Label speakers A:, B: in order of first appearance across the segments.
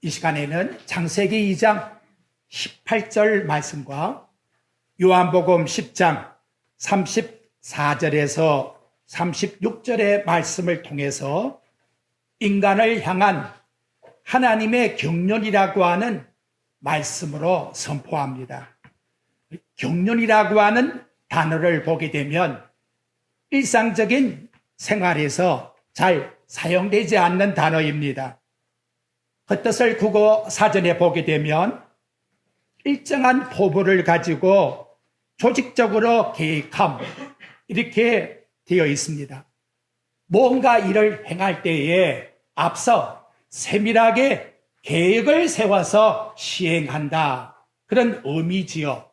A: 이 시간에는 창세기 2장 18절 말씀과 요한복음 10장 34절에서 36절의 말씀을 통해서 인간을 향한 하나님의 경륜이라고 하는 말씀으로 선포합니다. 경륜이라고 하는 단어를 보게 되면 일상적인 생활에서 잘 사용되지 않는 단어입니다. 그 뜻을 국어 사전에 보게 되면 일정한 포부를 가지고 조직적으로 계획함, 이렇게 되어 있습니다. 뭔가 일을 행할 때에 앞서 세밀하게 계획을 세워서 시행한다, 그런 의미지요.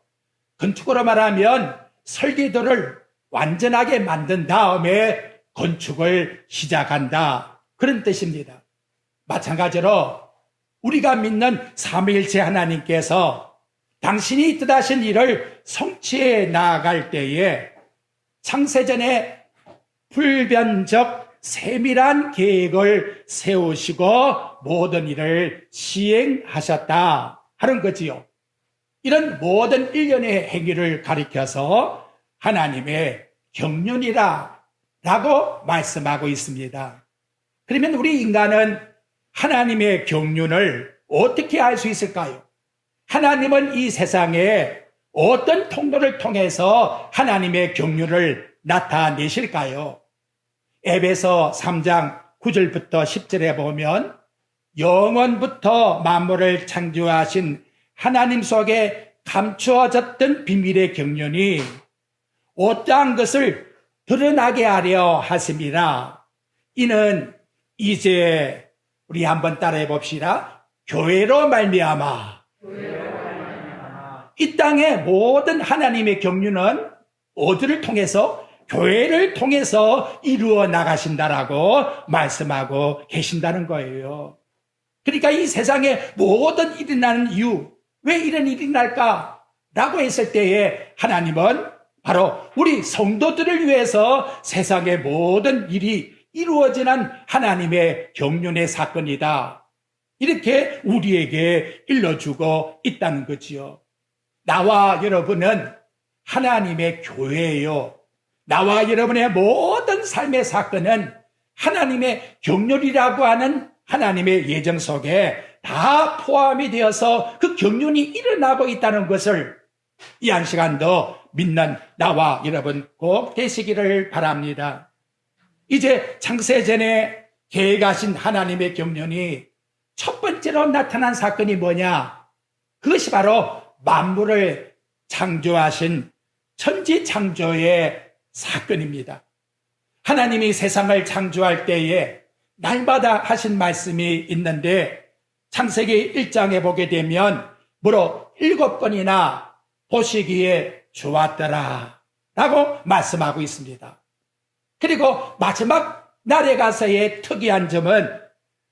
A: 건축으로 말하면 설계도를 완전하게 만든 다음에 건축을 시작한다, 그런 뜻입니다. 마찬가지로 우리가 믿는 삼위일체 하나님께서 당신이 뜻하신 일을 성취해 나아갈 때에 창세전에 불변적 세밀한 계획을 세우시고 모든 일을 시행하셨다 하는 거지요. 이런 모든 일련의 행위를 가리켜서 하나님의 경륜이라 라고 말씀하고 있습니다. 그러면 우리 인간은 하나님의 경륜을 어떻게 알 수 있을까요? 하나님은 이 세상에 어떤 통로를 통해서 하나님의 경륜을 나타내실까요? 에베소 3장 9절부터 10절에 보면 영원부터 만물을 창조하신 하나님 속에 감추어졌던 비밀의 경륜이 어떠한 것을 드러나게 하려 하심이라. 이는 이제 우리 한번 따라해 봅시다. 교회로 말미암아. 이 땅의 모든 하나님의 경륜은 어디를 통해서? 교회를 통해서 이루어 나가신다라고 말씀하고 계신다는 거예요. 그러니까 이 세상에 모든 일이 나는 이유, 왜 이런 일이 날까? 라고 했을 때에 하나님은 바로 우리 성도들을 위해서 세상의 모든 일이 이루어지는 하나님의 경륜의 사건이다, 이렇게 우리에게 일러주고 있다는 거지요. 나와 여러분은 하나님의 교회예요. 나와 여러분의 모든 삶의 사건은 하나님의 경륜이라고 하는 하나님의 예정 속에 다 포함이 되어서 그 경륜이 일어나고 있다는 것을 이 한 시간도 믿는 나와 여러분 꼭 되시기를 바랍니다. 이제 창세전에 계획하신 하나님의 경륜이 첫 번째로 나타난 사건이 뭐냐? 그것이 바로 만물을 창조하신 천지창조의 사건입니다. 하나님이 세상을 창조할 때에 날마다 하신 말씀이 있는데 창세기 1장에 보게 되면 무려 7번이나 보시기에 좋았더라 라고 말씀하고 있습니다. 그리고 마지막 날에 가서의 특이한 점은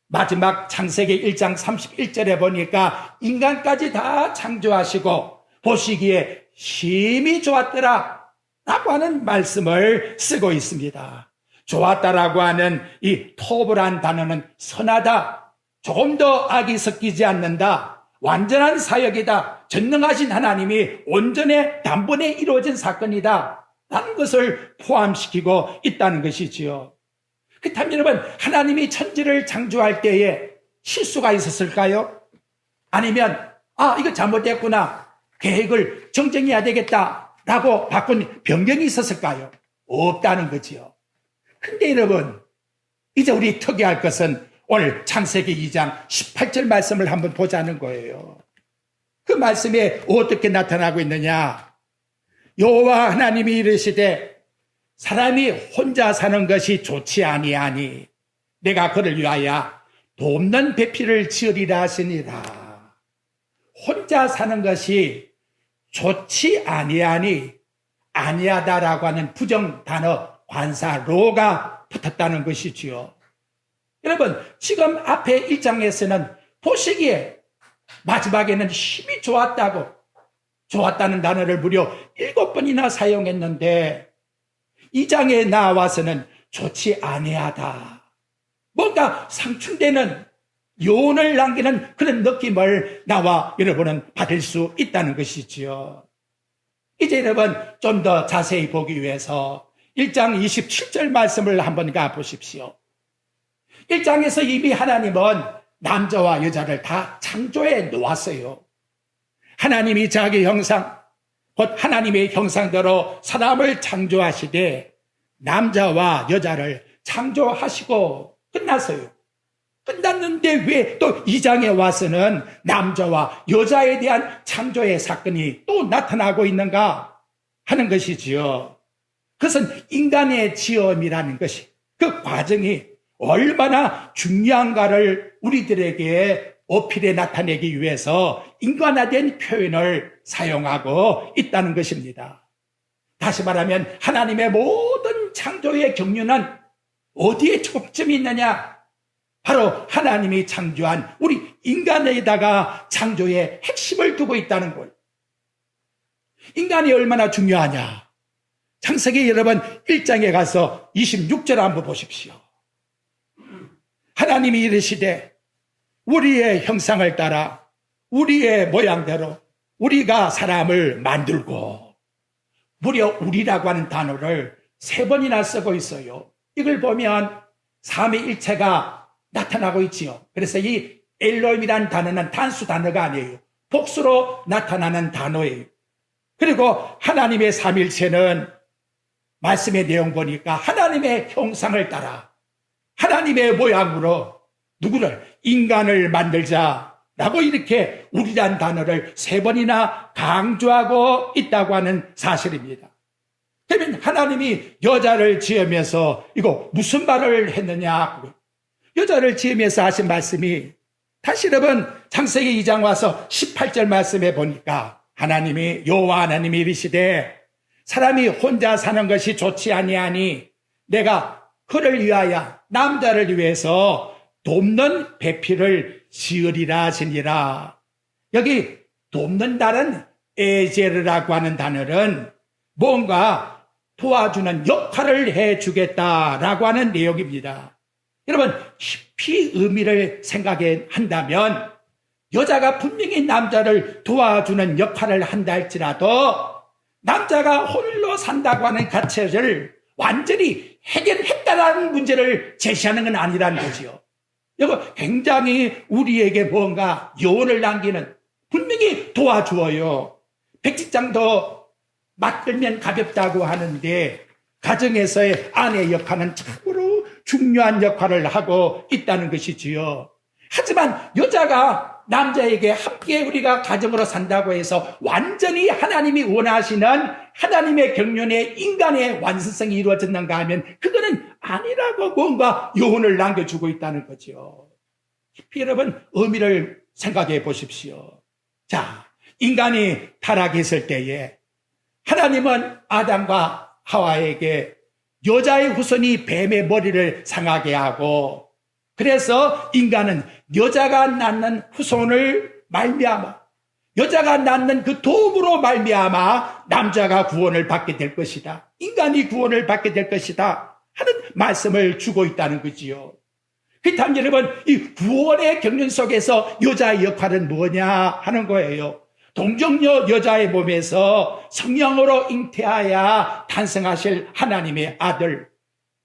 A: 마지막 창세기 1장 31절에 보니까 인간까지 다 창조하시고 보시기에 심히 좋았더라 라고 하는 말씀을 쓰고 있습니다. 좋았다라고 하는 이 토브란 단어는 선하다, 조금 더 악이 섞이지 않는다, 완전한 사역이다, 전능하신 하나님이 온전히 단번에 이루어진 사건이다 라는 것을 포함시키고 있다는 것이지요. 그렇다면 여러분, 하나님이 천지를 창조할 때에 실수가 있었을까요? 아니면 이거 잘못됐구나, 계획을 정정해야 되겠다라고 바꾼 변경이 있었을까요? 없다는 거지요. 근데 여러분, 이제 우리 특이할 것은 오늘 창세기 2장 18절 말씀을 한번 보자는 거예요. 그 말씀에 어떻게 나타나고 있느냐? 여호와 하나님이 이르시되 사람이 혼자 사는 것이 좋지 아니하니 내가 그를 위하여 돕는 배필을 지으리라 하시니라. 혼자 사는 것이 좋지 아니하니, 아니하다라고 하는 부정 단어 관사로가 붙었다는 것이지요. 여러분, 지금 앞에 1장에서는 보시기에 마지막에는 힘이 좋았다는 단어를 무려 7번이나 사용했는데 2장에 나와서는 좋지 아니하다, 뭔가 상충되는 요원을 남기는 그런 느낌을 나와 여러분은 받을 수 있다는 것이지요. 이제 여러분 좀 더 자세히 보기 위해서 1장 27절 말씀을 한번 가보십시오. 1장에서 이미 하나님은 남자와 여자를 다 창조해 놓았어요. 하나님이 자기 형상, 곧 하나님의 형상대로 사람을 창조하시되 남자와 여자를 창조하시고 끝났어요. 끝났는데 왜 또 2장에 와서는 남자와 여자에 대한 창조의 사건이 또 나타나고 있는가 하는 것이지요. 그것은 인간의 지음이라는 것이, 그 과정이 얼마나 중요한가를 우리들에게 어필해 나타내기 위해서 인간화된 표현을 사용하고 있다는 것입니다. 다시 말하면 하나님의 모든 창조의 경륜은 어디에 초점이 있느냐? 바로 하나님이 창조한 우리 인간에다가 창조의 핵심을 두고 있다는 걸. 인간이 얼마나 중요하냐? 창세기 여러분 1장에 가서 26절 한번 보십시오. 하나님이 이르시되 우리의 형상을 따라 우리의 모양대로 우리가 사람을 만들고, 무려 우리라고 하는 단어를 3번이나 쓰고 있어요. 이걸 보면 삼위일체가 나타나고 있지요. 그래서 이 엘로힘이라는 단어는 단수 단어가 아니에요. 복수로 나타나는 단어예요. 그리고 하나님의 삼일체는 말씀의 내용 보니까 하나님의 형상을 따라 하나님의 모양으로 누구를? 인간을 만들자라고 이렇게 우리란 단어를 3번이나 강조하고 있다고 하는 사실입니다. 그러면 하나님이 여자를 지으면서 이거 무슨 말을 했느냐? 여자를 지으면서 하신 말씀이, 다시 여러분 창세기 2장 와서 18절 말씀에 보니까 하나님이, 여호와 하나님이 이르시되 사람이 혼자 사는 것이 좋지 아니하니 내가 그를 위하여 남자를 위해서 돕는 배필을 지으리라 하시니라. 여기 돕는다는 에제르라고 하는 단어는 뭔가 도와주는 역할을 해주겠다라고 하는 내용입니다. 여러분 깊이 의미를 생각해 한다면 여자가 분명히 남자를 도와주는 역할을 한다 할지라도 남자가 홀로 산다고 하는 가치를 완전히 해결했다라는 문제를 제시하는 건 아니라는 거지요. 이거 굉장히 우리에게 뭔가 여운을 남기는, 분명히 도와주어요. 백지장도 맞들면 가볍다고 하는데 가정에서의 아내의 역할은 참으로 중요한 역할을 하고 있다는 것이지요. 하지만 여자가 남자에게 함께 우리가 가정으로 산다고 해서 완전히 하나님이 원하시는 하나님의 경륜의 인간의 완성성이 이루어졌는가 하면 그거는 아니라고 뭔가 요원을 남겨주고 있다는 거죠. 깊이 여러분 의미를 생각해 보십시오. 자, 인간이 타락했을 때에 하나님은 아담과 하와에게 여자의 후손이 뱀의 머리를 상하게 하고, 그래서 인간은 여자가 낳는 후손을 말미암아, 여자가 낳는 그 도움으로 말미암아 남자가 구원을 받게 될 것이다, 인간이 구원을 받게 될 것이다 하는 말씀을 주고 있다는 거지요. 그렇다면 여러분, 이 구원의 경륜 속에서 여자의 역할은 뭐냐 하는 거예요. 동정녀 여자의 몸에서 성령으로 잉태하여 탄생하실 하나님의 아들,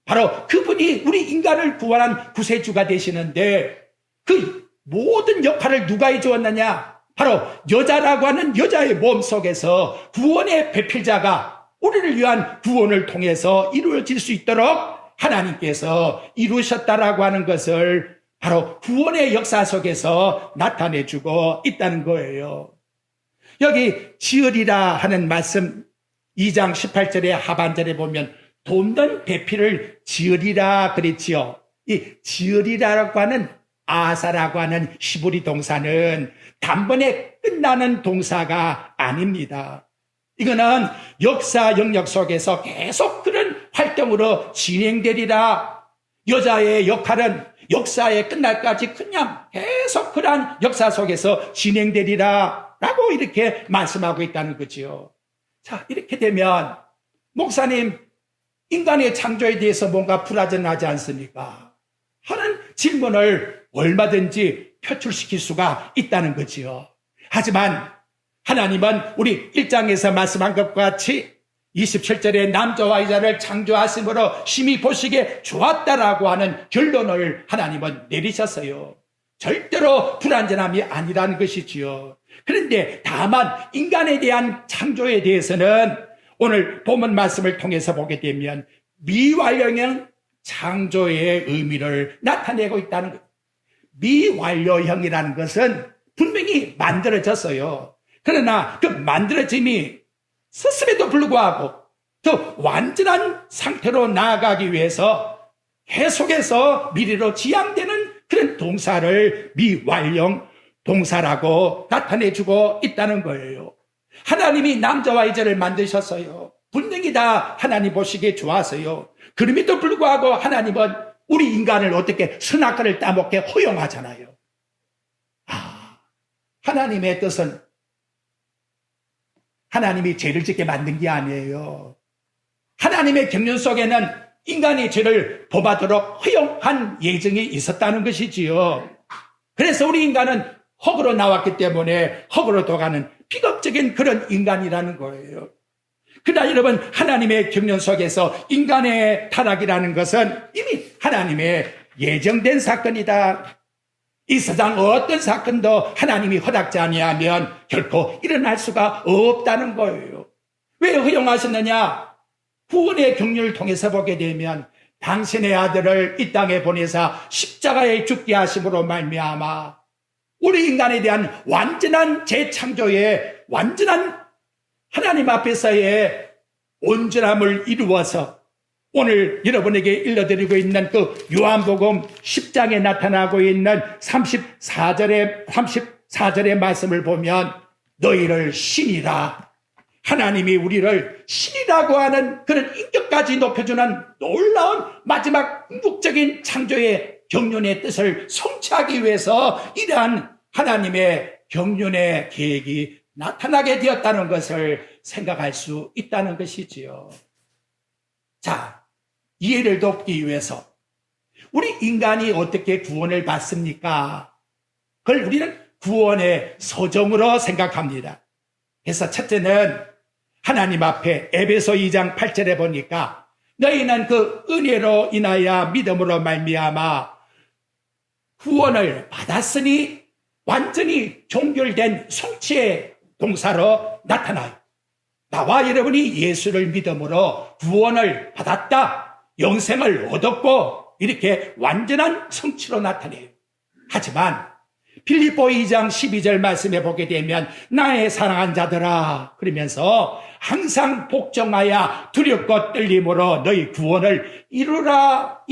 A: 바로 그분이 우리 인간을 구원한 구세주가 되시는데 그 모든 역할을 누가 해주었느냐? 바로 여자라고 하는 여자의 몸 속에서 구원의 배필자가 우리를 위한 구원을 통해서 이루어질 수 있도록 하나님께서 이루셨다라고 하는 것을 바로 구원의 역사 속에서 나타내주고 있다는 거예요. 여기 지으리라 하는 말씀 2장 18절의 하반절에 보면 돕는 배필을 지으리라 그랬지요. 이 지으리라고 하는 아사라고 하는 히브리 동사는 단번에 끝나는 동사가 아닙니다. 이거는 역사 영역 속에서 계속 그런 활동으로 진행되리라. 여자의 역할은 역사에 끝날까지 그냥 계속 그러한 역사 속에서 진행되리라 라고 이렇게 말씀하고 있다는 거지요. 자, 이렇게 되면 목사님, 인간의 창조에 대해서 뭔가 불화전하지 않습니까? 하는 질문을 얼마든지 표출시킬 수가 있다는 거지요. 하지만 하나님은 우리 1장에서 말씀한 것과 같이 27절에 남자와 여자를 창조하심으로 심히 보시기에 좋았다라고 하는 결론을 하나님은 내리셨어요. 절대로 불완전함이 아니라는 것이지요. 그런데 다만 인간에 대한 창조에 대해서는 오늘 본문 말씀을 통해서 보게 되면 미완료형 창조의 의미를 나타내고 있다는 것. 미완료형이라는 것은 분명히 만들어졌어요. 그러나 그 만들어짐이 섰음에도 불구하고 더 완전한 상태로 나아가기 위해서 계속해서 미래로 지향되는 그런 동사를 미완령 동사라고 나타내주고 있다는 거예요. 하나님이 남자와 여자를 만드셨어요. 분명히 다 하나님 보시기에 좋았어요. 그럼에도 불구하고 하나님은 우리 인간을 어떻게 선악과를 따먹게 허용하잖아요. 하나님의 뜻은 하나님이 죄를 짓게 만든 게 아니에요. 하나님의 경륜 속에는 인간이 죄를 범하도록 허용한 예정이 있었다는 것이지요. 그래서 우리 인간은 흙으로 나왔기 때문에 흙으로 돌아가는 비극적인 그런 인간이라는 거예요. 그러나 여러분, 하나님의 경륜 속에서 인간의 타락이라는 것은 이미 하나님의 예정된 사건이다. 이 세상 어떤 사건도 하나님이 허락지 아니하면 결코 일어날 수가 없다는 거예요. 왜 허용하셨느냐? 구원의 경륜을 통해서 보게 되면 당신의 아들을 이 땅에 보내사 십자가에 죽게 하심으로 말미암아 우리 인간에 대한 완전한 재창조의 완전한 하나님 앞에서의 온전함을 이루어서 오늘 여러분에게 일러드리고 있는 그 요한복음 10장에 나타나고 있는 34절의 말씀을 보면 너희를 신이라, 하나님이 우리를 신이라고 하는 그런 인격까지 높여주는 놀라운 마지막 궁극적인 창조의 경륜의 뜻을 성취하기 위해서 이러한 하나님의 경륜의 계획이 나타나게 되었다는 것을 생각할 수 있다는 것이지요. 자, 이해를 돕기 위해서 우리 인간이 어떻게 구원을 받습니까? 그걸 우리는 구원의 소정으로 생각합니다. 그래서 첫째는 하나님 앞에 에베소 2장 8절에 보니까 너희는 그 은혜로 인하여 믿음으로 말미암아 구원을 받았으니 완전히 종결된 성취의 동사로 나타나요. 나와 여러분이 예수를 믿음으로 구원을 받았다, 영생을 얻었고 이렇게 완전한 성취로 나타내요. 하지만 빌립보 2장 12절 말씀에 보게 되면 나의 사랑한 자들아 그러면서 항상 복종하여 두렵고 떨림으로 너희 구원을 이루라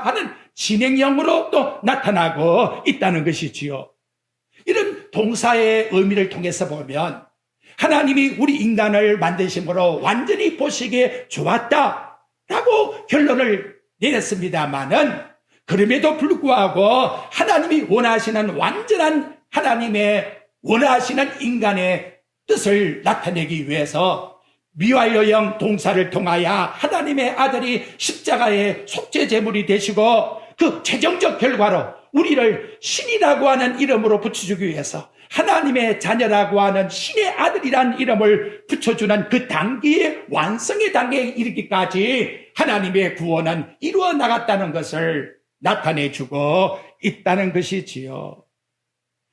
A: 하는 진행형으로 또 나타나고 있다는 것이지요. 이런 동사의 의미를 통해서 보면 하나님이 우리 인간을 만드심으로 완전히 보시기에 좋았다라고 결론을 내렸습니다마는 그럼에도 불구하고 하나님이 원하시는 완전한 하나님의 원하시는 인간의 뜻을 나타내기 위해서 미완료형 동사를 통하여 하나님의 아들이 십자가의 속죄 제물이 되시고 그 최종적 결과로 우리를 신이라고 하는 이름으로 붙여주기 위해서 하나님의 자녀라고 하는 신의 아들이라는 이름을 붙여주는 그 단계의 완성의 단계에 이르기까지 하나님의 구원은 이루어 나갔다는 것을 나타내주고 있다는 것이지요.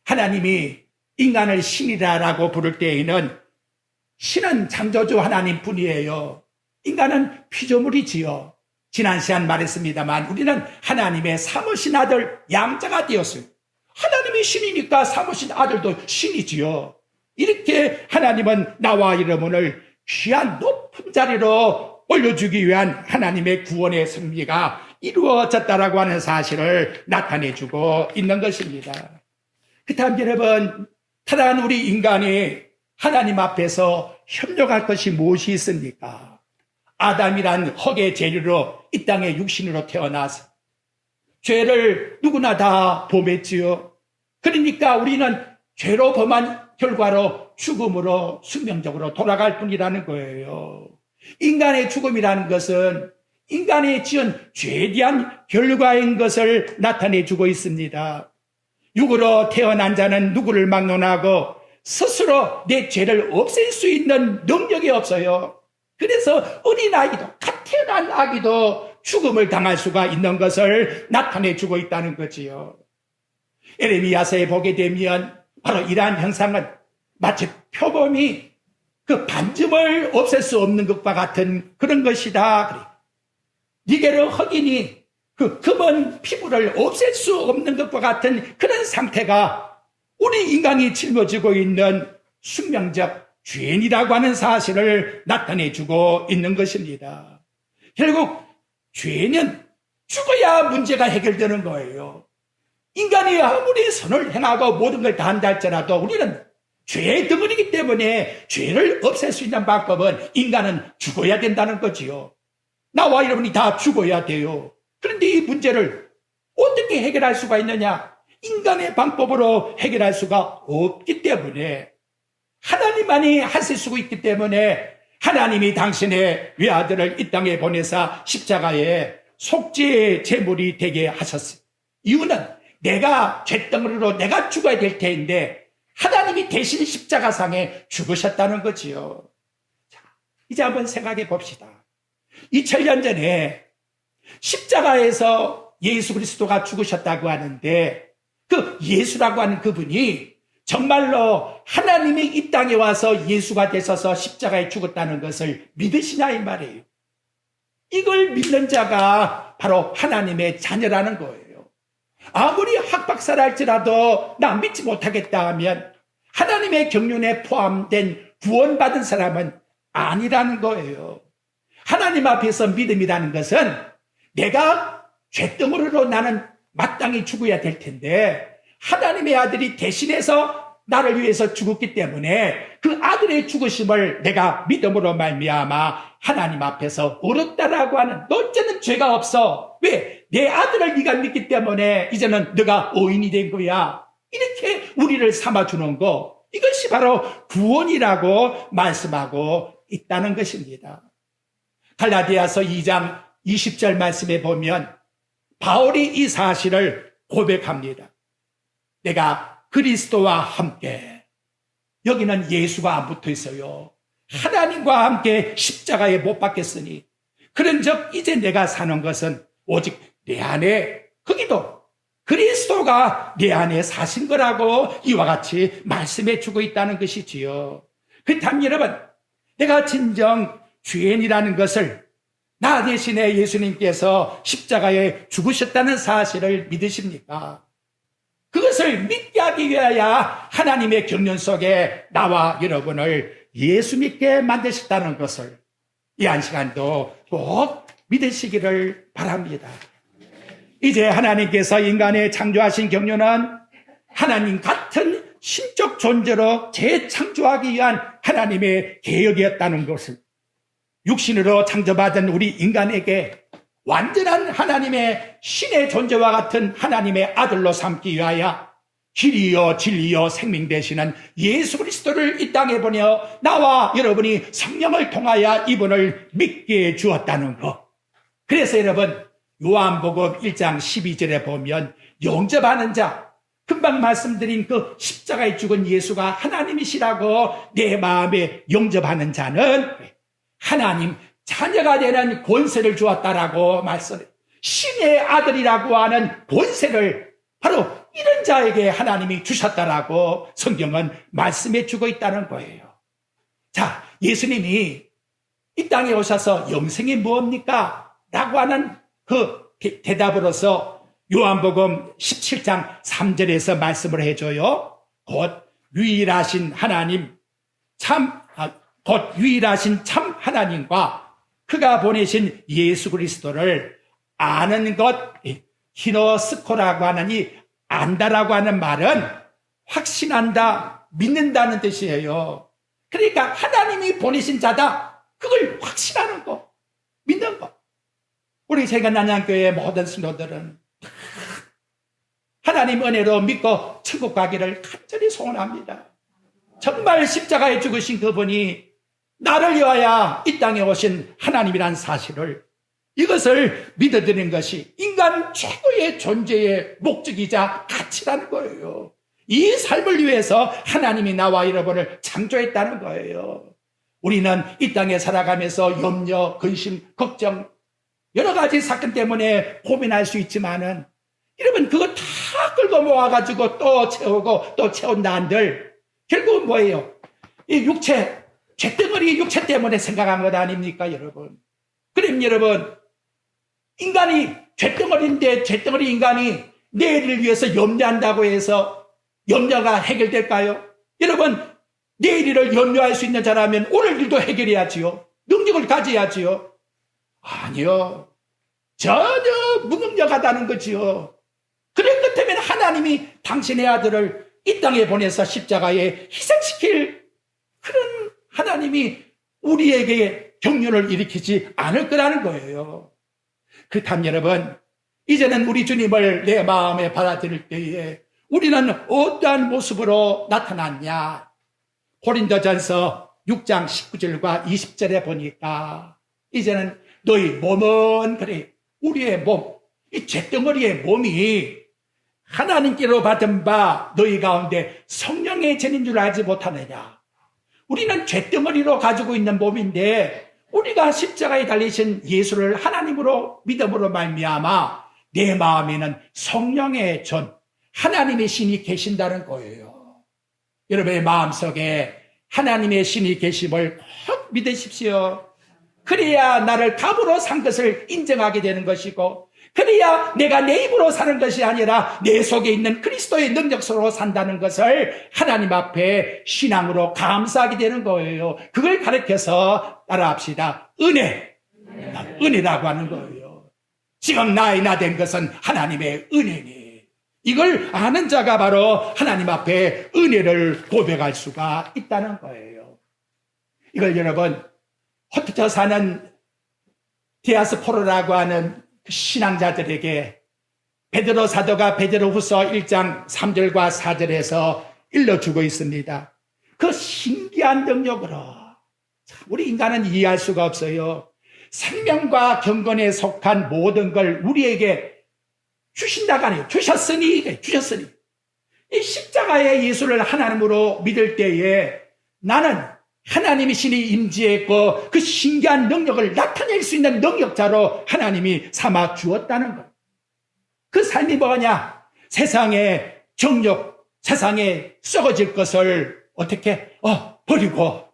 A: 하나님이 인간을 신이라고 부를 때에는 신은 창조주 하나님 뿐이에요. 인간은 피조물이지요. 지난 시간 말했습니다만 우리는 하나님의 사모신 아들 양자가 되었어요. 하나님이 신이니까 사모신 아들도 신이지요. 이렇게 하나님은 나와 여러분을 귀한 높은 자리로 올려주기 위한 하나님의 구원의 승리가 이루어졌다라고 하는 사실을 나타내주고 있는 것입니다. 그렇다면 여러분, 타락한 우리 인간이 하나님 앞에서 협력할 것이 무엇이 있습니까? 아담이란 흙의 재료로 이 땅에 육신으로 태어나서 죄를 누구나 다 범했지요. 그러니까 우리는 죄로 범한 결과로 죽음으로 숙명적으로 돌아갈 뿐이라는 거예요. 인간의 죽음이라는 것은 인간이 지은 죄에 대한 결과인 것을 나타내주고 있습니다. 육으로 태어난 자는 누구를 막론하고 스스로 내 죄를 없앨 수 있는 능력이 없어요. 그래서 어린아이도, 갓 태어난 아기도 죽음을 당할 수가 있는 것을 나타내주고 있다는 거지요. 에레미야서에 보게 되면 바로 이러한 형상은 마치 표범이 그 반점을 없앨 수 없는 것과 같은 그런 것이다. 니게로 흑인이 그 검은 피부를 없앨 수 없는 것과 같은 그런 상태가 우리 인간이 짊어지고 있는 숙명적 죄인이라고 하는 사실을 나타내주고 있는 것입니다. 결국 죄는 죽어야 문제가 해결되는 거예요. 인간이 아무리 선을 행하고 모든 걸 다 한다 할지라도 우리는 죄의 덩어리이기 때문에 죄를 없앨 수 있는 방법은 인간은 죽어야 된다는 거지요. 나와 여러분이 다 죽어야 돼요. 그런데 이 문제를 어떻게 해결할 수가 있느냐? 인간의 방법으로 해결할 수가 없기 때문에 하나님만이 하실 수 있기 때문에 하나님이 당신의 외아들을 이 땅에 보내사 십자가에 속죄의 제물이 되게 하셨어요. 이유는 내가 죄덩어리로 내가 죽어야 될 테인데 하나님이 대신 십자가상에 죽으셨다는 거지요. 자, 이제 한번 생각해 봅시다. 2000년 전에 십자가에서 예수 그리스도가 죽으셨다고 하는데 그 예수라고 하는 그분이 정말로 하나님이 이 땅에 와서 예수가 되셔서 십자가에 죽었다는 것을 믿으시냐 이 말이에요. 이걸 믿는 자가 바로 하나님의 자녀라는 거예요. 아무리 학박사라 할지라도 나 믿지 못하겠다 하면 하나님의 경륜에 포함된 구원받은 사람은 아니라는 거예요. 하나님 앞에서 믿음이라는 것은 내가 죄덩어리로 나는 마땅히 죽어야 될 텐데 하나님의 아들이 대신해서 나를 위해서 죽었기 때문에 그 아들의 죽으심을 내가 믿음으로 말미암아 하나님 앞에서 옳았다라고 하는 너 이제는 죄가 없어. 왜? 내 아들을 네가 믿기 때문에 이제는 네가 의인이 된 거야. 이렇게 우리를 삼아주는 거 이것이 바로 구원이라고 말씀하고 있다는 것입니다. 갈라디아서 2장 20절 말씀에 보면 바울이 이 사실을 고백합니다. 내가 그리스도와 함께, 여기는 예수가 안 붙어 있어요. 하나님과 함께 십자가에 못 박혔으니 그런즉 이제 내가 사는 것은 오직 내 안에, 거기도 그리스도가 내 안에 사신 거라고 이와 같이 말씀해 주고 있다는 것이지요. 그렇다면 여러분, 내가 진정 죄인이라는 것을 나 대신에 예수님께서 십자가에 죽으셨다는 사실을 믿으십니까? 그것을 믿게 하기 위하여 하나님의 경륜 속에 나와 여러분을 예수 믿게 만드셨다는 것을 이 한 시간도 꼭 믿으시기를 바랍니다. 이제 하나님께서 인간의 창조하신 경륜은 하나님 같은 신적 존재로 재창조하기 위한 하나님의 계획이었다는 것을 육신으로 창조받은 우리 인간에게 완전한 하나님의 신의 존재와 같은 하나님의 아들로 삼기 위하여 길이요 진리요 생명 되시는 예수 그리스도를 이 땅에 보내어 나와 여러분이 성령을 통하여 이분을 믿게 주었다는 것. 그래서 여러분 요한복음 1장 12절에 보면 영접하는 자, 금방 말씀드린 그 십자가에 죽은 예수가 하나님이시라고 내 마음에 영접하는 자는 하나님 자녀가 되는 권세를 주었다라고 말씀해요. 신의 아들이라고 하는 권세를 바로 이런 자에게 하나님이 주셨다라고 성경은 말씀해 주고 있다는 거예요. 자, 예수님이 이 땅에 오셔서 영생이 무엇입니까? 라고 하는 그 대답으로서 요한복음 17장 3절에서 말씀을 해줘요. 곧 유일하신 하나님, 곧 유일하신 참 하나님과 그가 보내신 예수 그리스도를 아는 것, 히노스코라고 하는 이 안다라고 하는 말은 확신한다, 믿는다는 뜻이에요. 그러니까 하나님이 보내신 자다, 그걸 확신하는 거, 믿는 거. 우리 세간난양교회 모든 신도들은 하나님 은혜로 믿고 천국 가기를 간절히 소원합니다. 정말 십자가에 죽으신 그분이 나를 위하여 이 땅에 오신 하나님이란 사실을 이것을 믿어드리는 것이 인간 최고의 존재의 목적이자 가치라는 거예요. 이 삶을 위해서 하나님이 나와 여러분을 창조했다는 거예요. 우리는 이 땅에 살아가면서 염려, 근심, 걱정, 여러 가지 사건 때문에 고민할 수 있지만은 여러분 그거 다 끌고 모아가지고 또 채우고 또 채운다 한들 결국은 뭐예요? 이 육체, 죄덩어리 육체 때문에 생각한 것 아닙니까 여러분? 그럼 여러분 인간이 죄덩어리인데 죄덩어리 인간이 내일을 위해서 염려한다고 해서 염려가 해결될까요? 여러분 내일을 염려할 수 있는 자라면 오늘 일도 해결해야지요. 능력을 가져야지요. 아니요. 전혀 무능력하다는 거지요. 그렇다면 하나님이 당신의 아들을 이 땅에 보내서 십자가에 희생시킬 그런 하나님이 우리에게 경륜을 일으키지 않을 거라는 거예요. 그렇다면 여러분, 이제는 우리 주님을 내 마음에 받아들일 때에 우리는 어떠한 모습으로 나타났냐? 고린도전서 6장 19절과 20절에 보니까 이제는 너희 몸은 그래 우리의 몸, 이 잿덩어리의 몸이 하나님께로 받은 바 너희 가운데 성령의 전인 줄 알지 못하느냐? 우리는 잿덩어리로 가지고 있는 몸인데 우리가 십자가에 달리신 예수를 하나님으로 믿음으로 말미암아 내 마음에는 성령의 전 하나님의 신이 계신다는 거예요. 여러분의 마음속에 하나님의 신이 계심을 꼭 믿으십시오. 그래야 나를 값으로 산 것을 인정하게 되는 것이고 그래야 내가 내 입으로 사는 것이 아니라 내 속에 있는 그리스도의 능력으로 산다는 것을 하나님 앞에 신앙으로 감사하게 되는 거예요. 그걸 가르쳐서 따라합시다. 은혜라고 하는 거예요. 지금 나의 나 된 것은 하나님의 은혜니 이걸 아는 자가 바로 하나님 앞에 은혜를 고백할 수가 있다는 거예요. 이걸 여러분 흩어져 사는 디아스포라라고 하는 그 신앙자들에게 베드로 사도가 베드로후서 1장 3절과 4절에서 일러주고 있습니다. 그 신기한 능력으로 우리 인간은 이해할 수가 없어요. 생명과 경건에 속한 모든 걸 우리에게 주신다가 아니에요. 주셨으니 이 십자가의 예수를 하나님으로 믿을 때에 나는 하나님이 신이 임재했고 그 신기한 능력을 나타낼 수 있는 능력자로 하나님이 삼아 주었다는 것. 그 삶이 뭐냐? 세상의 정욕, 세상에 썩어질 것을 어떻게 버리고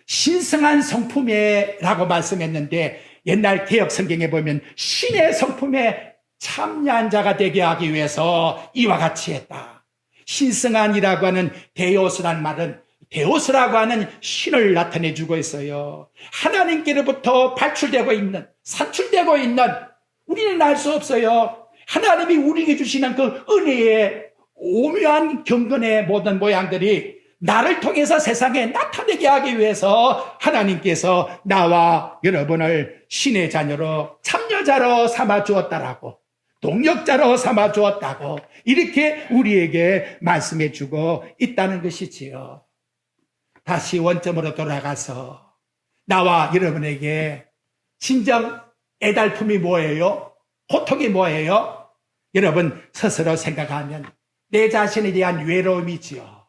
A: 신성한 성품에라고 말씀했는데 옛날 개역 성경에 보면 신의 성품에 참여한 자가 되게 하기 위해서 이와 같이 했다. 신성한이라고 하는 데오스란 말은 데오스라고 하는 신을 나타내주고 있어요. 하나님께로부터 발출되고 있는, 산출되고 있는 우리는 알 수 없어요. 하나님이 우리에게 주시는 그 은혜의 오묘한 경건의 모든 모양들이 나를 통해서 세상에 나타내게 하기 위해서 하나님께서 나와 여러분을 신의 자녀로 참여자로 삼아 주었다라고 동력자로 삼아 주었다고 이렇게 우리에게 말씀해 주고 있다는 것이지요. 다시 원점으로 돌아가서 나와 여러분에게 진정 애달픔이 뭐예요? 고통이 뭐예요? 여러분 스스로 생각하면 내 자신에 대한 외로움이지요.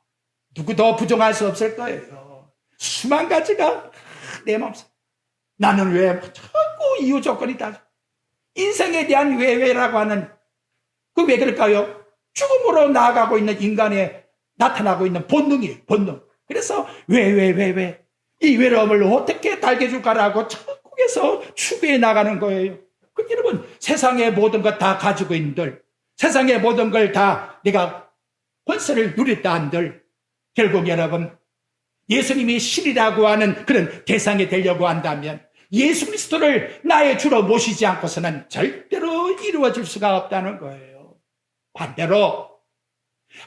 A: 누구도 부정할 수 없을 거예요. 수만 가지가 내 마음속에 나는 왜 자꾸 이유 조건이 다 인생에 대한 외회라고 하는 그 왜 그럴까요? 죽음으로 나아가고 있는 인간에 나타나고 있는 본능이에요. 본능. 그래서 왜 이 외로움을 어떻게 달래줄까라고 천국에서 추구해 나가는 거예요. 그 여러분 세상의 모든 것 다 가지고 있는들 세상의 모든 걸 다 내가 권세를 누렸다 한들 결국 여러분 예수님이 신이라고 하는 그런 대상이 되려고 한다면 예수 그리스도를 나의 주로 모시지 않고서는 절대로 이루어질 수가 없다는 거예요. 반대로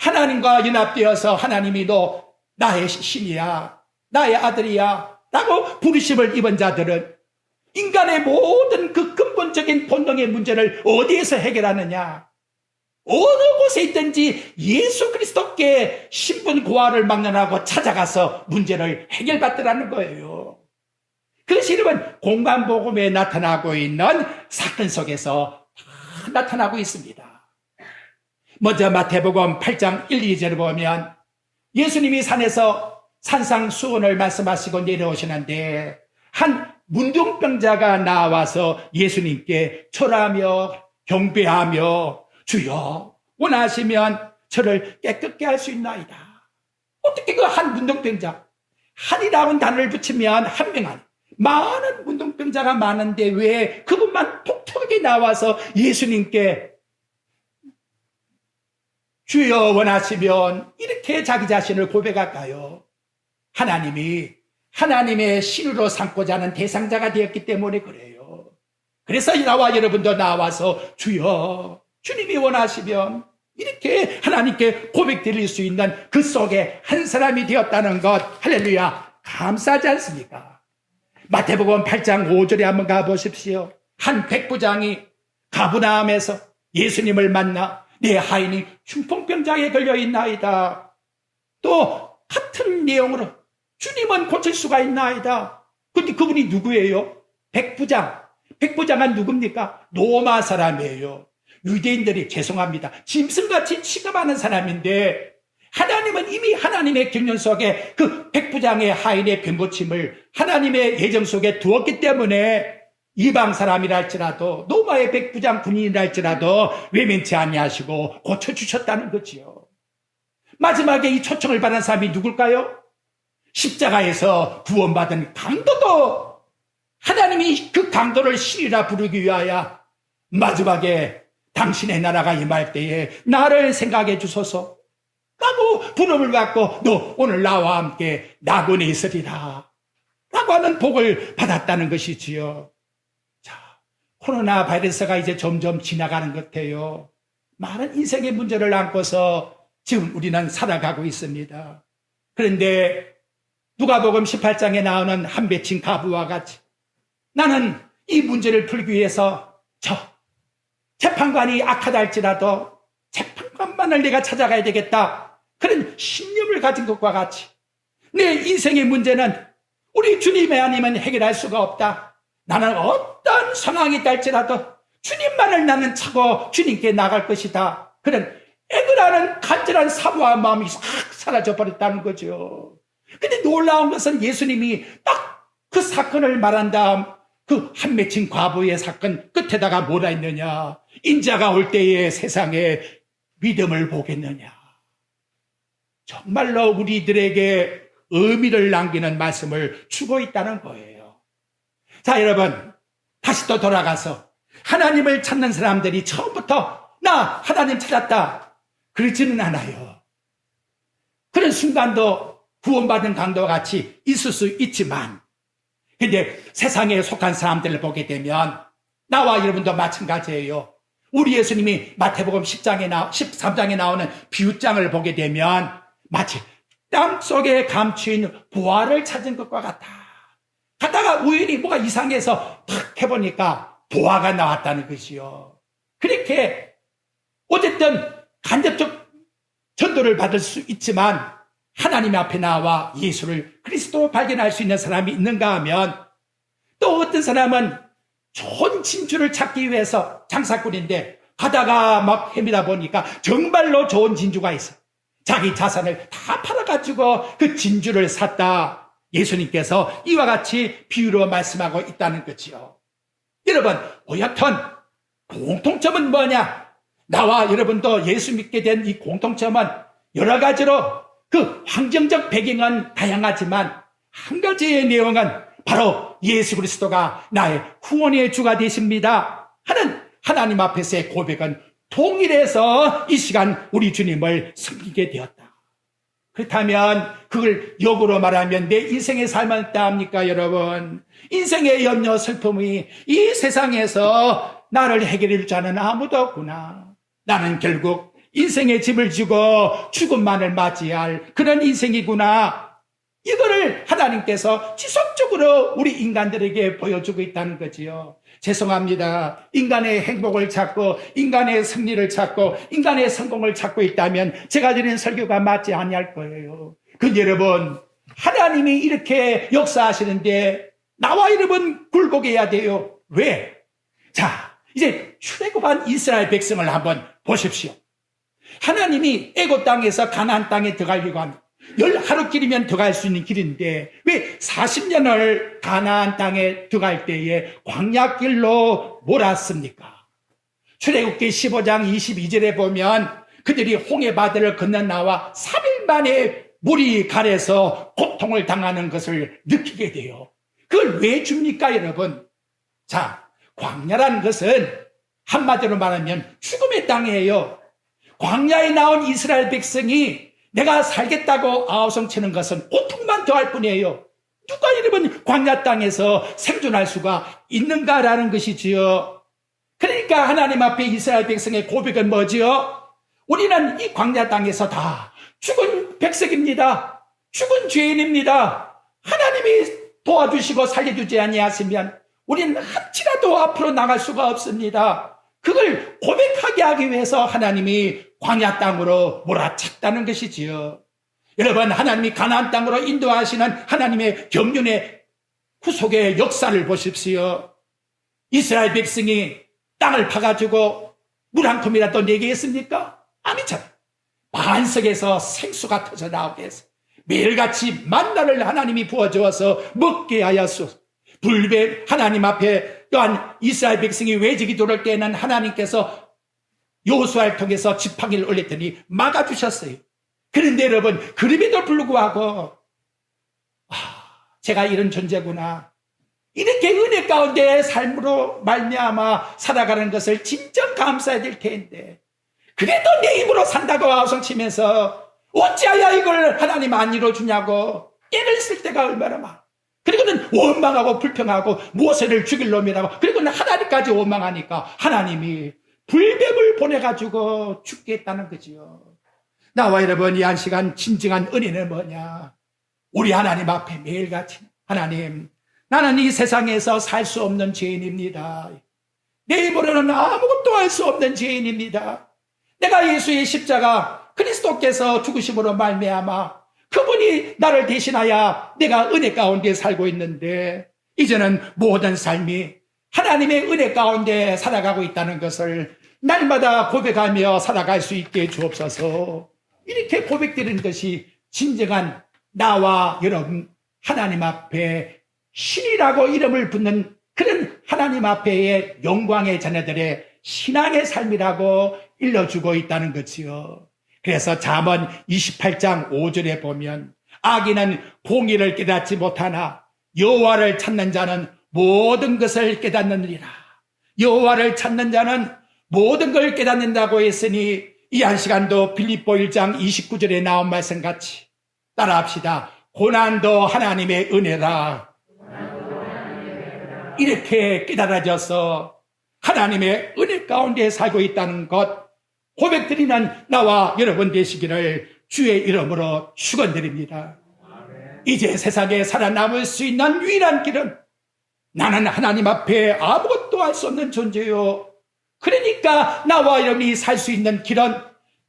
A: 하나님과 연합되어서 하나님이 너 나의 신이야 나의 아들이야 라고 부르심을 입은 자들은 인간의 모든 그 근본적인 본능의 문제를 어디에서 해결하느냐? 어느 곳에 있든지 예수 그리스도께 신분 고하를 막론하고 찾아가서 문제를 해결받더라는 거예요. 그것이 여러분 공간복음에 나타나고 있는 사건 속에서 다 나타나고 있습니다. 먼저 마태복음 8장 1, 2절을 보면 예수님이 산에서 산상수훈을 말씀하시고 내려오시는데 한 문둥병자가 나와서 예수님께 절하며 경배하며 주여 원하시면 저를 깨끗게 할 수 있나이다. 어떻게 그 한 문둥병자, 한이라는 단어를 붙이면 한 명 아니 많은 문둥병자가 많은데 왜 그분만 독특하게 나와서 예수님께 주여 원하시면 이렇게 자기 자신을 고백할까요? 하나님이 하나님의 신으로 삼고자 하는 대상자가 되었기 때문에 그래요. 그래서 나와 여러분도 나와서 주여 주님이 원하시면 이렇게 하나님께 고백드릴 수 있는 그 속에 한 사람이 되었다는 것, 할렐루야, 감사하지 않습니까? 마태복음 8장 5절에 한번 가보십시오. 한 백부장이 가브나움에서 예수님을 만나 내 하인이 흉통병자에 걸려있나이다. 또 같은 내용으로 주님은 고칠 수가 있나이다. 근데 그분이 누구예요? 백부장. 백부장은 누굽니까? 로마 사람이에요. 유대인들이 죄송합니다. 짐승같이 취급하는 사람인데 하나님은 이미 하나님의 경륜 속에 그 백부장의 하인의 병고침을 하나님의 예정 속에 두었기 때문에 이방 사람이라 할지라도 로마의 백부장 군인이라 할지라도 외면치 아니하시고 고쳐주셨다는 거지요. 마지막에 이 초청을 받은 사람이 누굴까요? 십자가에서 구원받은 강도도 하나님이 그 강도를 신이라 부르기 위하여 마지막에 당신의 나라가 임할 때에 나를 생각해 주소서. 나도 부름을 받고 너 오늘 나와 함께 낙원에 있으리라 라고 하는 복을 받았다는 것이지요. 자, 코로나 바이러스가 이제 점점 지나가는 것 같아요. 많은 인생의 문제를 안고서 지금 우리는 살아가고 있습니다. 그런데 누가복음 18장에 나오는 한 맺힌 가부와 같이 나는 이 문제를 풀기 위해서 재판관이 악하다 할지라도 재판관만을 내가 찾아가야 되겠다. 그런 신념을 가진 것과 같이 내 인생의 문제는 우리 주님이 아니면 해결할 수가 없다. 나는 어떤 상황이 있다 할지라도 주님만을 나는 차고 주님께 나갈 것이다. 그런 애들하는 간절한 사모와 마음이 싹 사라져 버렸다는 거죠. 근데 놀라운 것은 예수님이 딱 그 사건을 말한 다음 그 한 맺힌 과부의 사건 끝에다가 뭐라 했느냐. 인자가 올 때에 세상에 믿음을 보겠느냐. 정말로 우리들에게 의미를 남기는 말씀을 주고 있다는 거예요. 자, 여러분 다시 또 돌아가서 하나님을 찾는 사람들이 처음부터 나 하나님 찾았다 그러지는 않아요. 그런 순간도 구원받은 강도와 같이 있을 수 있지만 근데 세상에 속한 사람들을 보게 되면 나와 여러분도 마찬가지예요. 우리 예수님이 마태복음 13장에 나오는 비유장을 보게 되면 마치 땅 속에 감추인 보화를 찾은 것과 같아. 가다가 우연히 뭐가 이상해서 탁 해보니까 보화가 나왔다는 것이요. 그렇게 어쨌든 간접적 전도를 받을 수 있지만 하나님 앞에 나와 예수를 그리스도로 발견할 수 있는 사람이 있는가 하면 또 어떤 사람은 좋은 진주를 찾기 위해서 장사꾼인데 가다가 막 헤매다 보니까 정말로 좋은 진주가 있어. 자기 자산을 다 팔아가지고 그 진주를 샀다. 예수님께서 이와 같이 비유로 말씀하고 있다는 거지요. 여러분, 여하튼 공통점은 뭐냐? 나와 여러분도 예수 믿게 된 이 공통점은 여러 가지로 그 환경적 배경은 다양하지만 한 가지의 내용은 바로 예수 그리스도가 나의 구원의 주가 되십니다 하는 하나님 앞에서의 고백은 통일해서 이 시간 우리 주님을 섬기게 되었다. 그렇다면 그걸 역으로 말하면 내 인생의 삶은 어떠합니까 여러분? 인생의 염려 슬픔이 이 세상에서 나를 해결해 줄 자는 아무도 없구나. 나는 결국 인생의 짐을 지고 죽음만을 맞이할 그런 인생이구나. 이거를 하나님께서 지속적으로 우리 인간들에게 보여주고 있다는 거지요. 죄송합니다. 인간의 행복을 찾고 인간의 승리를 찾고 인간의 성공을 찾고 있다면 제가 드리는 설교가 맞지 아니할 거예요. 근데 여러분, 하나님이 이렇게 역사하시는데 나와 여러분 굴복해야 돼요. 왜? 자, 이제 출애굽한 이스라엘 백성을 한번 보십시오. 하나님이 애굽 땅에서 가나안 땅에 들어가려고 합니다. 10하루길이면 들어갈 수 있는 길인데 왜 40년을 가나안 땅에 들어갈 때에 광야길로 몰았습니까? 출애굽기 15장 22절에 보면 그들이 홍해바다를 건너 나와 3일 만에 물이 가려서 고통을 당하는 것을 느끼게 돼요. 그걸 왜 줍니까, 여러분? 자, 광야라는 것은 한마디로 말하면 죽음의 땅이에요. 광야에 나온 이스라엘 백성이 내가 살겠다고 아우성 치는 것은 고통만 더할 뿐이에요. 누가 여러분 광야 땅에서 생존할 수가 있는가라는 것이지요. 그러니까 하나님 앞에 이스라엘 백성의 고백은 뭐지요? 우리는 이 광야 땅에서 다 죽은 백성입니다. 죽은 죄인입니다. 하나님이 도와주시고 살려주지 아니하시면 우리는 한치라도 앞으로 나갈 수가 없습니다. 그걸 고백하게 하기 위해서 하나님이 광야 땅으로 몰아찼다는 것이지요. 여러분, 하나님이 가나안 땅으로 인도하시는 하나님의 경륜의 후속의 역사를 보십시오. 이스라엘 백성이 땅을 파가지고 물 한 컵이라도 내게 했습니까? 아니잖아요. 반석에서 생수가 터져 나오게 해서 매일같이 만나를 하나님이 부어주어서 먹게 하였소. 불배 하나님 앞에 또한 이스라엘 백성이 외지기 돌을 때는 하나님께서 여호수아를 통해서 지팡이를 올렸더니 막아주셨어요. 그런데 여러분, 그럼에도 불구하고 제가 이런 존재구나, 이렇게 은혜 가운데 삶으로 말미암아 살아가는 것을 진정 감사해야 될 텐데 그래도 내 힘으로 산다고 아우성치면서 어찌하여 이걸 하나님 안 이뤄주냐고 깨를 쓸 때가 얼마나 많아. 그리고는 원망하고 불평하고 무엇을 죽일 놈이라고, 그리고는 하나님까지 원망하니까 하나님이 불뱀을 보내가지고 죽게 했다는 거지요. 나와 여러분, 이 한 시간 진정한 은혜는 뭐냐? 우리 하나님 앞에 매일같이 하나님, 나는 이 세상에서 살 수 없는 죄인입니다. 내 힘으로는 아무것도 할 수 없는 죄인입니다. 내가 예수의 십자가 그리스도께서 죽으심으로 말미암아 그분이 나를 대신하여 내가 은혜 가운데 살고 있는데 이제는 모든 삶이 하나님의 은혜 가운데 살아가고 있다는 것을 날마다 고백하며 살아갈 수 있게 주옵소서. 이렇게 고백드리는 것이 진정한 나와 여러분 하나님 앞에 신이라고 이름을 붙는 그런 하나님 앞에의 영광의 자녀들의 신앙의 삶이라고 일러주고 있다는 것이요. 그래서 잠언 28장 5절에 보면 악인은 공의를 깨닫지 못하나 여호와를 찾는 자는 모든 것을 깨닫느니라. 여호와를 찾는 자는 모든 걸 깨닫는다고 했으니 이 한 시간도 빌립보 1장 29절에 나온 말씀같이 따라합시다. 고난도 하나님의 은혜라. 이렇게 깨달아져서 하나님의 은혜 가운데 살고 있다는 것 고백드리는 나와 여러분 되시기를 주의 이름으로 축원드립니다. 이제 세상에 살아남을 수 있는 유일한 길은 나는 하나님 앞에 아무것도 할 수 없는 존재요. 그러니까 나와 여러분이 살 수 있는 길은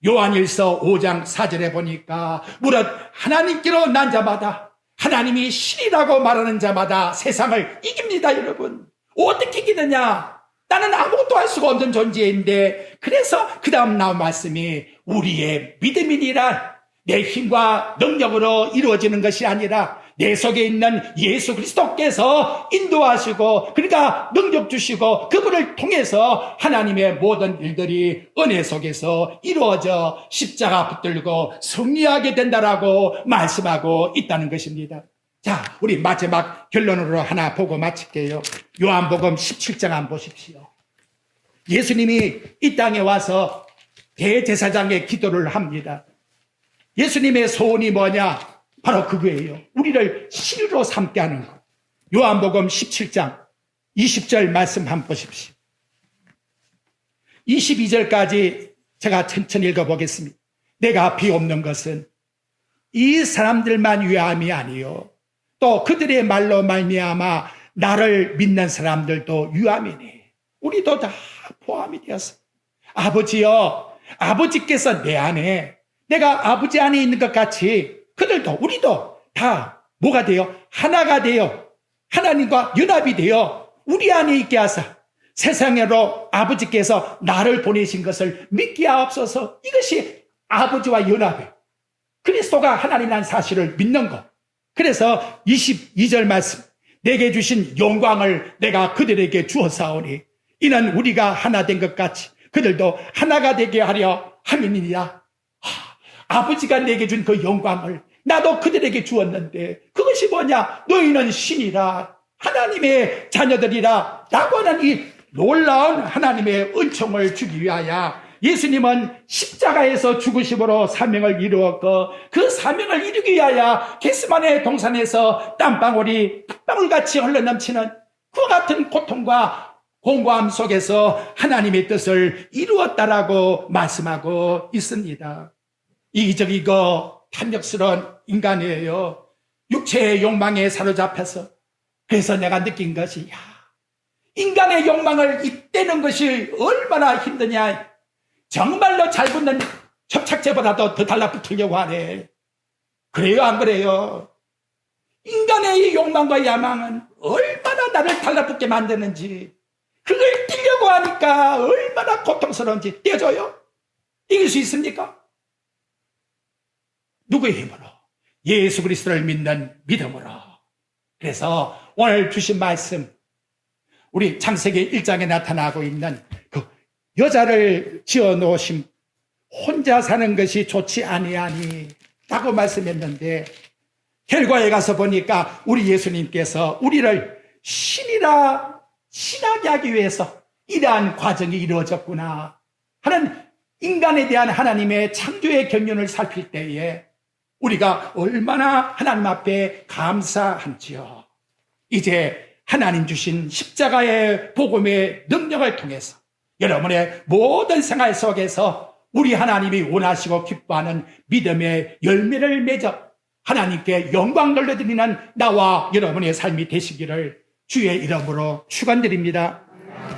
A: 요한일서 5장 4절에 보니까 무릇 하나님께로 난 자마다 하나님이 신이라고 말하는 자마다 세상을 이깁니다. 여러분, 어떻게 이기느냐? 나는 아무것도 할 수가 없는 존재인데, 그래서 그 다음 나온 말씀이 우리의 믿음이니라. 내 힘과 능력으로 이루어지는 것이 아니라 내 속에 있는 예수 그리스도께서 인도하시고 그러니까 능력 주시고 그분을 통해서 하나님의 모든 일들이 은혜 속에서 이루어져 십자가 붙들고 승리하게 된다라고 말씀하고 있다는 것입니다. 자, 우리 마지막 결론으로 하나 보고 마칠게요. 요한복음 17장 한번 보십시오. 예수님이 이 땅에 와서 대제사장의 기도를 합니다. 예수님의 소원이 뭐냐? 바로 그거예요. 우리를 신으로 삼게 하는 것. 요한복음 17장 20절 말씀 한번 보십시오. 22절까지 제가 천천히 읽어보겠습니다. 내가 비옵는 것은 이 사람들만 위함이 아니요 또 그들의 말로 말미암아 나를 믿는 사람들도 유함이니 우리도 다 포함이 되었어. 아버지여, 아버지께서 내 안에, 내가 아버지 안에 있는 것 같이 그들도 우리도 다 뭐가 돼요? 하나가 돼요. 하나님과 연합이 되어 우리 안에 있게 하사 세상으로 아버지께서 나를 보내신 것을 믿게 하옵소서. 이것이 아버지와 연합이에요. 그리스도가 하나님이라는 사실을 믿는 것. 그래서 22절 말씀, 내게 주신 영광을 내가 그들에게 주었사오니 이는 우리가 하나 된 것 같이 그들도 하나가 되게 하려 함이니라. 아버지가 내게 준 그 영광을 나도 그들에게 주었는데 그것이 뭐냐? 너희는 신이라 하나님의 자녀들이라 라고 하는 이 놀라운 하나님의 은총을 주기 위하여 예수님은 십자가에서 죽으심으로 사명을 이루었고 그 사명을 이루기 위하여 겟세마네 동산에서 땀방울이 땀방울같이 흘러넘치는 그 같은 고통과 공고함 속에서 하나님의 뜻을 이루었다라고 말씀하고 있습니다. 이기적이고 탐욕스러운 인간이에요. 육체의 욕망에 사로잡혀서. 그래서 내가 느낀 것이 인간의 욕망을 잇대는 것이 얼마나 힘드냐. 정말로 잘 붙는 접착제보다도 더 달라붙으려고 하네. 그래요, 안 그래요? 인간의 이 욕망과 야망은 얼마나 나를 달라붙게 만드는지, 그걸 띄려고 하니까 얼마나 고통스러운지. 떼어줘요? 이길 수 있습니까? 누구의 힘으로? 예수 그리스도를 믿는 믿음으로. 그래서 오늘 주신 말씀, 우리 창세기 1장에 나타나고 있는 그 여자를 지어 놓으심, 혼자 사는 것이 좋지 아니하니 라고 말씀했는데, 결과에 가서 보니까 우리 예수님께서 우리를 신이라 신하게 하기 위해서 이러한 과정이 이루어졌구나 하는 인간에 대한 하나님의 창조의 경륜을 살필 때에 우리가 얼마나 하나님 앞에 감사한지요. 이제 하나님 주신 십자가의 복음의 능력을 통해서 여러분의 모든 생활 속에서 우리 하나님이 원하시고 기뻐하는 믿음의 열매를 맺어 하나님께 영광 돌려드리는 나와 여러분의 삶이 되시기를 주의 이름으로 축원드립니다.